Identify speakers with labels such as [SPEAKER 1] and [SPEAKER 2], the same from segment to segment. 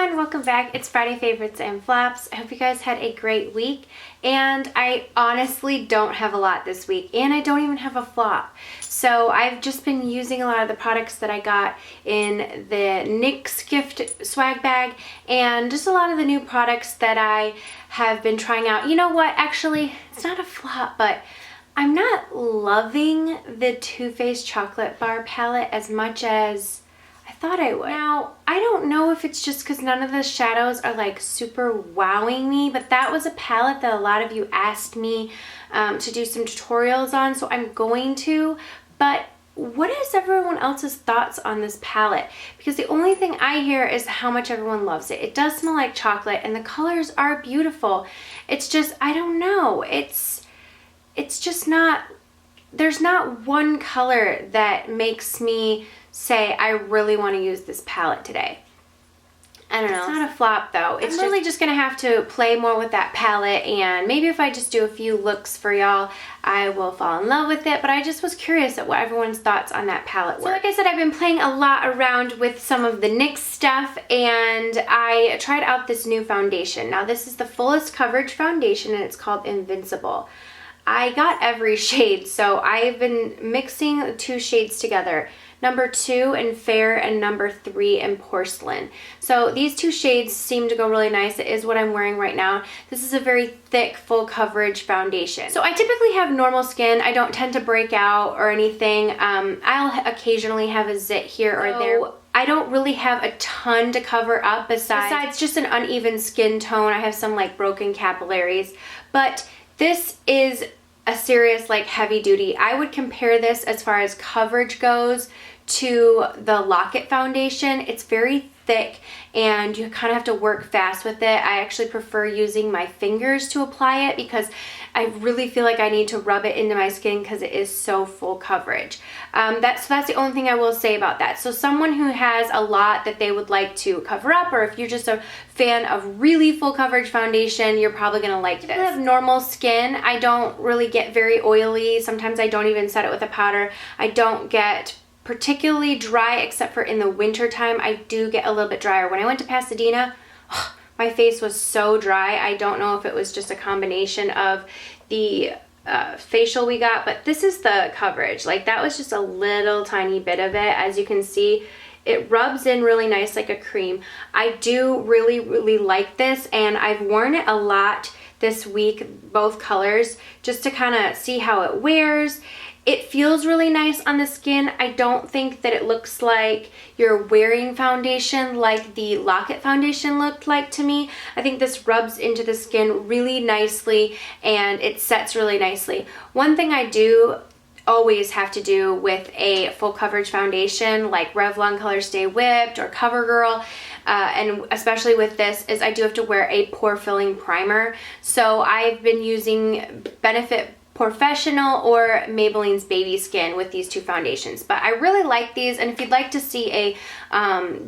[SPEAKER 1] everyone, welcome back. It's Friday Favorites and Flops. I hope you guys had a great week, and I honestly don't have a lot this week, and I don't even have a flop. So I've just been using a lot of the products that I got in the NYX gift swag bag, and just a lot of the new products that I have been trying out. You know what, actually, it's not a flop, but I'm not loving the Too Faced Chocolate Bar palette as much as I thought I would. Now, I don't know if it's just because none of the shadows are like super wowing me, but that was a palette that a lot of you asked me to do some tutorials on, so I'm going to. But what is everyone else's thoughts on this palette? Because the only thing I hear is how much everyone loves it. It does smell like chocolate and the colors are beautiful. It's just, I don't know. It's just not, there's not one color that makes me say I really want to use this palette today. I don't know. It's not a flop though. It's really just gonna have to play more with that palette, and maybe if I just do a few looks for y'all, I will fall in love with it. But I just was curious at what everyone's thoughts on that palette were. So like I said, I've been playing a lot around with some of the NYX stuff, and I tried out this new foundation. Now this is the fullest coverage foundation, and it's called Invincible. I got every shade, so I've been mixing the two shades together. Number 2 in Fair and number 3 in Porcelain. So these two shades seem to go really nice. It is what I'm wearing right now. This is a very thick, full coverage foundation. So I typically have normal skin. I don't tend to break out or anything. I'll occasionally have a zit here or there. I don't really have a ton to cover up besides just an uneven skin tone. I have some like broken capillaries, but this is a serious like heavy duty. I would compare this as far as coverage goes to the Lock-It foundation. It's very thick and you kind of have to work fast with it. I actually prefer using my fingers to apply it because I really feel like I need to rub it into my skin because it is so full coverage. That's the only thing I will say about that. So someone who has a lot that they would like to cover up, or if you're just a fan of really full coverage foundation, you're probably gonna like this. If I have normal skin, I don't really get very oily. Sometimes I don't even set it with a powder. I don't get particularly dry, except for in the winter time. I do get a little bit drier. When I went to Pasadena, my face was so dry. I don't know if it was just a combination of the facial we got, but this is the coverage. Like that was just a little tiny bit of it. As you can see, it rubs in really nice like a cream. I do really like this, and I've worn it a lot this week, both colors, just to kind of see how it wears. It feels really nice on the skin. I don't think that it looks like you're wearing foundation like the Lock-It foundation looked like to me. I think this rubs into the skin really nicely and it sets really nicely. One thing I do always have to do with a full coverage foundation like Revlon Color Stay Whipped or CoverGirl, and especially with this, is I do have to wear a pore filling primer. So I've been using Benefit Professional or Maybelline's Baby Skin with these two foundations. But I really like these, and if you'd like to see a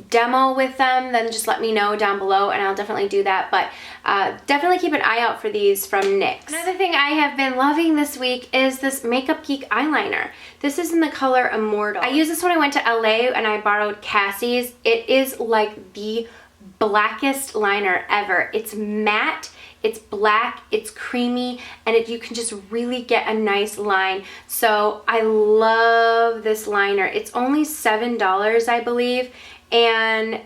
[SPEAKER 1] demo with them, then just let me know down below and I'll definitely do that. But definitely keep an eye out for these from NYX. Another thing I have been loving this week is this Makeup Geek eyeliner. This is in the color Immortal. I used this when I went to LA and I borrowed Cassie's. It is like the blackest liner ever. It's matte, it's black, it's creamy, and you can just really get a nice line. So I love this liner. It's only $7, I believe, and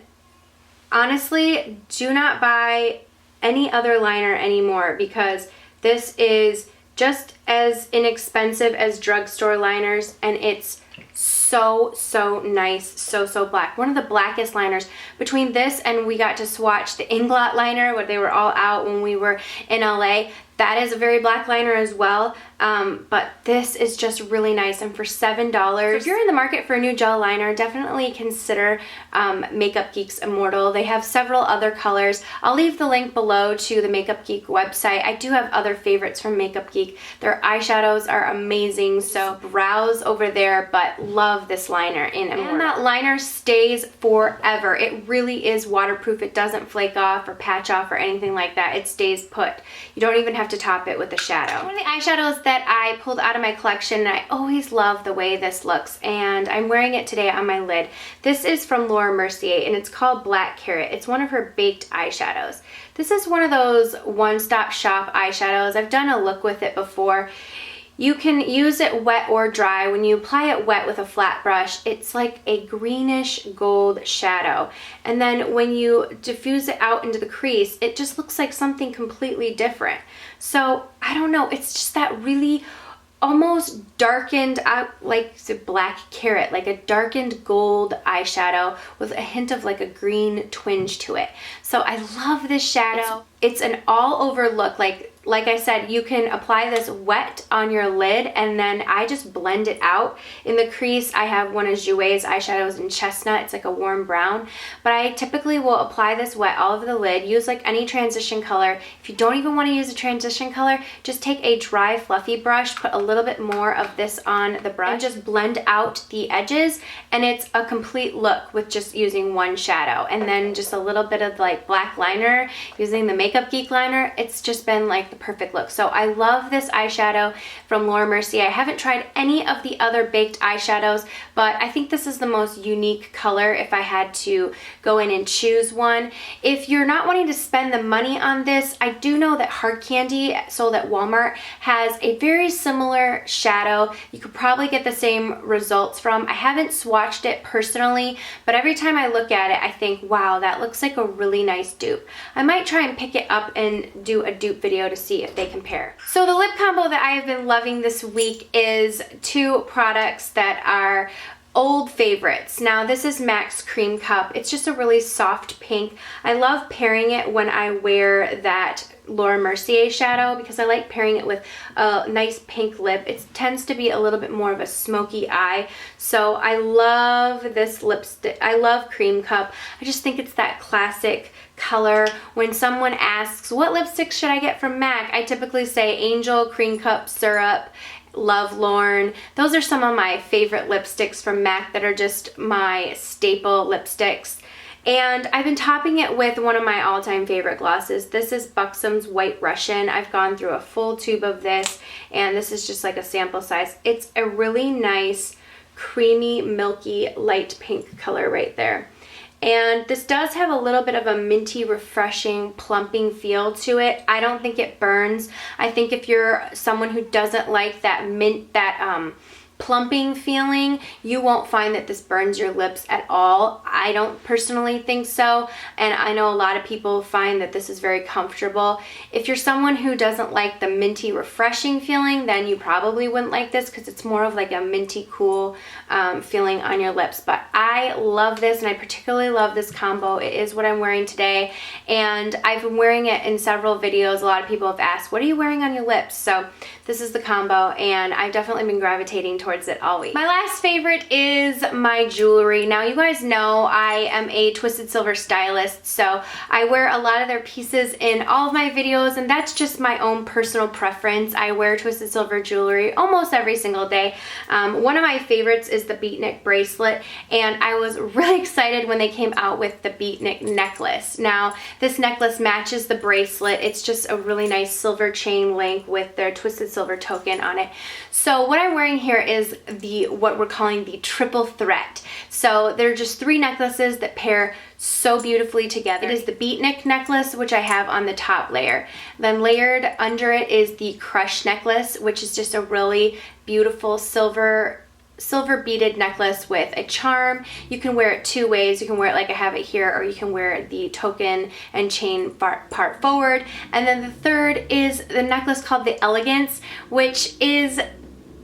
[SPEAKER 1] honestly, do not buy any other liner anymore because this is just as inexpensive as drugstore liners, and it's so nice, so black. One of the blackest liners. Between this and we got to swatch the Inglot liner where they were all out when we were in LA. That is a very black liner as well, but this is just really nice, and for $7. So if you're in the market for a new gel liner, definitely consider Makeup Geek's Immortal. They have several other colors. I'll leave the link below to the Makeup Geek website. I do have other favorites from Makeup Geek. Their eyeshadows are amazing, so browse over there, but love this liner in Immortal. And that liner stays forever. It really is waterproof. It doesn't flake off or patch off or anything like that. It stays put. You don't even have to top it with a shadow. One of the eyeshadows that that I pulled out of my collection, and I always love the way this looks, and I'm wearing it today on my lid. This is from Mercier, and it's called Black Carrot. It's one of her baked eyeshadows. This is one of those one-stop shop eyeshadows. I've done a look with it before. You can use it wet or dry. When you apply it wet with a flat brush, it's like a greenish gold shadow. And then when you diffuse it out into the crease, it just looks like something completely different. So I don't know, it's just that really almost darkened, like the Black Carrot, like a darkened gold eyeshadow with a hint of like a green twinge to it. So I love this shadow. It's an all over look. Like I said, you can apply this wet on your lid, and then I just blend it out. In the crease, I have one of Jouer's eyeshadows in Chestnut. It's like a warm brown, but I typically will apply this wet all over the lid. Use like any transition color. If you don't even want to use a transition color, just take a dry fluffy brush, put a little bit more of this on the brush, and just blend out the edges, and it's a complete look with just using one shadow. And then just a little bit of like black liner using the Makeup Geek liner. It's just been like the perfect look. So I love this eyeshadow from Mercier. I haven't tried any of the other baked eyeshadows, but I think this is the most unique color if I had to go in and choose one. If you're not wanting to spend the money on this, I do know that Hard Candy, sold at Walmart, has a very similar shadow. You could probably get the same results from. I haven't swatched it personally, but every time I look at it, I think, wow, that looks like a really nice dupe. I might try and pick it up and do a dupe video to see if they compare. So the lip combo that I have been loving this week is two products that are old favorites. Now this is MAC's Cream Cup. It's just a really soft pink. I love pairing it when I wear that Mercier shadow because I like pairing it with a nice pink lip. It tends to be a little bit more of a smoky eye. So I love this lipstick. I love Cream Cup. I just think it's that classic color. When someone asks, what lipstick should I get from MAC? I typically say Angel, Cream Cup, Syrup, Lovelorn. Those are some of my favorite lipsticks from MAC that are just my staple lipsticks. And I've been topping it with one of my all-time favorite glosses. This is Buxom's White Russian. I've gone through a full tube of this, and this is just like a sample size. It's a really nice, creamy, milky, light pink color right there. And this does have a little bit of a minty, refreshing, plumping feel to it. I don't think it burns. I think if you're someone who doesn't like that plumping feeling, you won't find that this burns your lips at all. I don't personally think so, and I know a lot of people find that this is very comfortable. If you're someone who doesn't like the minty, refreshing feeling, then you probably wouldn't like this because it's more of like a minty, cool feeling on your lips. But I love this, and I particularly love this combo. It is what I'm wearing today, and I've been wearing it in several videos. A lot of people have asked, what are you wearing on your lips? So this is the combo, and I've definitely been gravitating towards it all week. My last favorite is my jewelry. Now you guys know I am a Twisted Silver stylist, so I wear a lot of their pieces in all of my videos, and that's just my own personal preference. I wear Twisted Silver jewelry almost every single day. One of my favorites is the Beatnik bracelet, and I was really excited when they came out with the Beatnik necklace. Now this necklace matches the bracelet. It's just a really nice silver chain link with their Twisted Silver token on it. So what I'm wearing here is what we're calling the triple threat. So they're just three necklaces that pair so beautifully together. It is the Beatnik necklace, which I have on the top layer. Then layered under it is the Crush necklace, which is just a really beautiful silver beaded necklace with a charm. You can wear it two ways. You can wear it like I have it here, or you can wear the token and chain part forward. And then the third is the necklace called the Elegance, which is,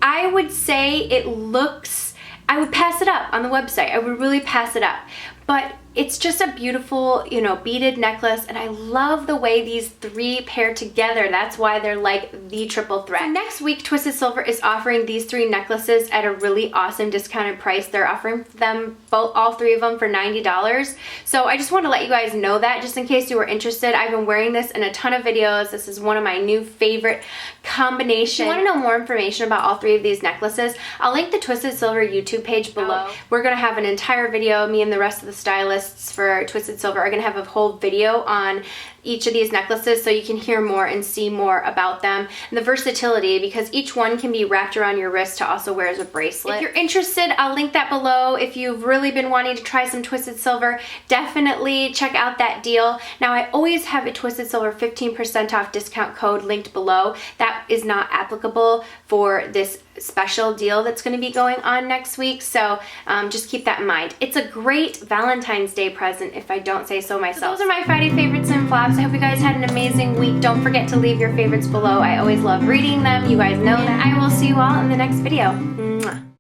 [SPEAKER 1] I would say it looks, I would pass it up on the website. I would really pass it up. But it's just a beautiful, you know, beaded necklace, and I love the way these three pair together. That's why they're like the triple threat. So next week, Twisted Silver is offering these three necklaces at a really awesome discounted price. They're offering them all three of them for $90. So I just want to let you guys know that, just in case you were interested. I've been wearing this in a ton of videos. This is one of my new favorite combinations. If you want to know more information about all three of these necklaces, I'll link the Twisted Silver YouTube page below. We're going to have an entire video, me and the rest of the stylists, playlists for Twisted Silver are going to have a whole video on each of these necklaces so you can hear more and see more about them. And the versatility, because each one can be wrapped around your wrist to also wear as a bracelet. If you're interested, I'll link that below. If you've really been wanting to try some Twisted Silver, definitely check out that deal. Now, I always have a Twisted Silver 15% off discount code linked below. That is not applicable for this special deal that's going to be going on next week, so just keep that in mind. It's a great Valentine's Day present if I don't say so myself. So those are my Friday favorites and flops. I hope you guys had an amazing week. Don't forget to leave your favorites below. I always love reading them. You guys know that. I will see you all in the next video. Mwah.